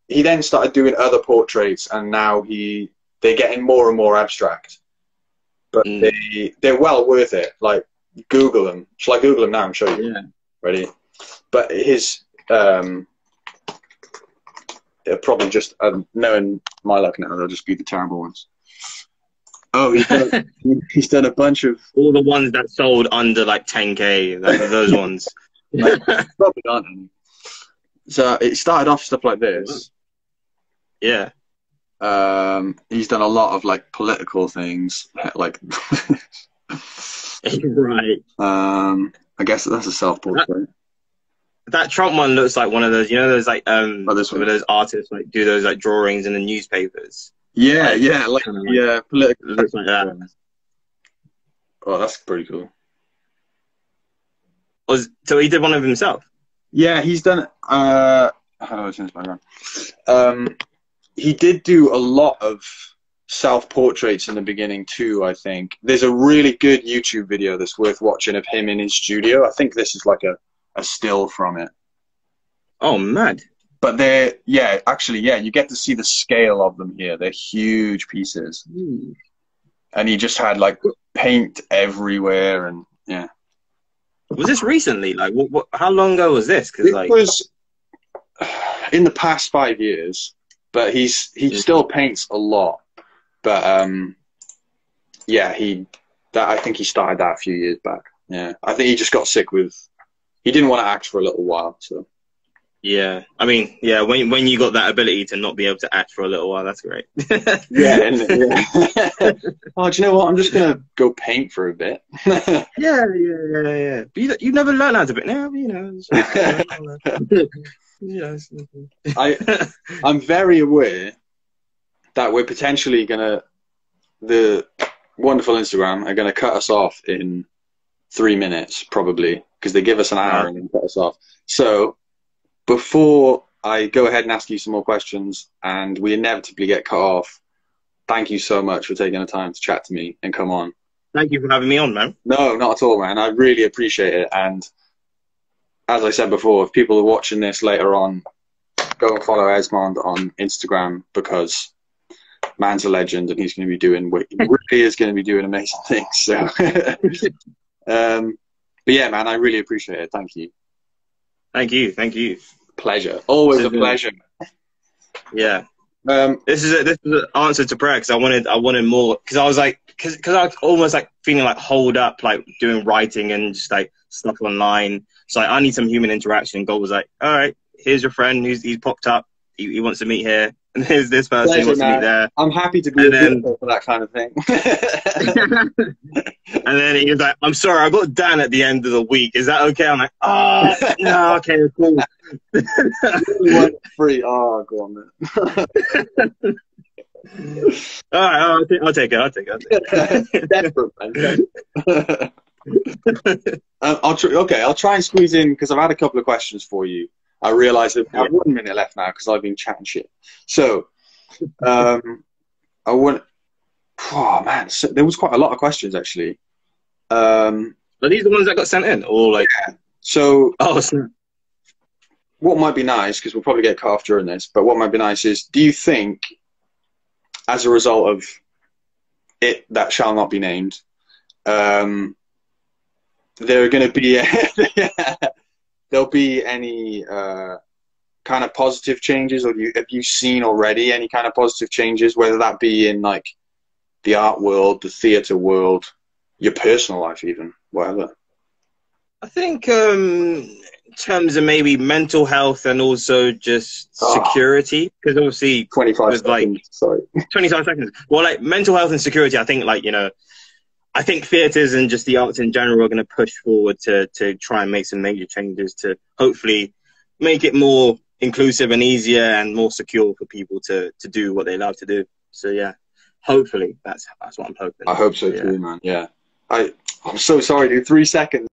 he then started doing other portraits, and now they're getting more and more abstract. But they're well worth it. Like, Google them. Shall I Google them now and show you? Yeah. Ready? But his they're probably just knowing my luck now, they'll just be the terrible ones. Oh, he's done a bunch of all the ones that sold under like 10K. Those ones. Like, probably aren't any. So it started off stuff like this. Yeah. He's done a lot of like political things, like right. I guess that's a self-portrait. That Trump one looks like one of those, you know, those like this one. where those artists like do those like drawings in the newspapers. Yeah, political. It looks like that. Oh, that's pretty cool. So he did one of himself? Yeah, he's done it. How do I change my background? He did do a lot of self-portraits in the beginning too, I think. There's a really good YouTube video that's worth watching of him in his studio. I think this is like a still from it. Oh, mad. But actually, you get to see the scale of them here. They're huge pieces. And he just had like paint everywhere, and yeah. Was this recently? Like, how long ago was this? Because it was in the past 5 years, but he still paints a lot. But I think he started that a few years back. Yeah, I think he just got sick with. He didn't want to act for a little while, so. Yeah, I mean, yeah, when you got that ability to not be able to act for a little while, that's great. Yeah. Oh, do you know what? I'm just gonna go paint for a bit. Yeah. But you never learned how to paint, now, you know. I'm very aware that we're potentially the wonderful Instagram are gonna cut us off in 3 minutes, probably, because they give us an hour and then cut us off. So before I go ahead and ask you some more questions and we inevitably get cut off, thank you so much for taking the time to chat to me and come on. Thank you for having me on, man. No, not at all, man. I really appreciate it. And as I said before, if people are watching this later on, go and follow Esmonde on Instagram, because man's a legend and he really is going to be doing amazing things. So, but yeah, man, I really appreciate it. Thank you. Thank you. Pleasure. Always a pleasure. Yeah. This is an answer to prayer, because I wanted more, because I was like, because I was almost like feeling like holed up, like doing writing and just like stuff online. So I need some human interaction. And God was like, all right, here's your friend he's popped up. He wants to meet here. And here's this person who wants to meet there. I'm happy to be available for that kind of thing. And then he was like, I'm sorry, I got Dan at the end of the week. Is that okay? I'm like, oh, no, okay, cool. Free. Oh, go on, man. All right, I'll take it. Desperate, man. I'll try and squeeze in, because I've had a couple of questions for you. I realise that I have 1 minute left now because I've been chatting shit. So, I want. Oh man, so there was quite a lot of questions actually. Are these the ones that got sent in, or like? Yeah. So. Oh, snap. What might be nice, because we'll probably get cut off during this, but what might be nice is, do you think, as a result of it that shall not be named, there are going to be there'll be any kind of positive changes, or have you seen already any kind of positive changes, whether that be in like the art world, the theatre world, your personal life, even whatever? I think in terms of maybe mental health and also just security, because obviously 25 seconds. Like, sorry. 25 seconds. Well, like mental health and security, I think, like, you know, I think theatres and just the arts in general are going to push forward to try and make some major changes to hopefully make it more inclusive and easier and more secure for people to do what they love to do. So yeah, hopefully that's what I'm hoping. I hope so too, man. Yeah. I'm so sorry, dude. 3 seconds.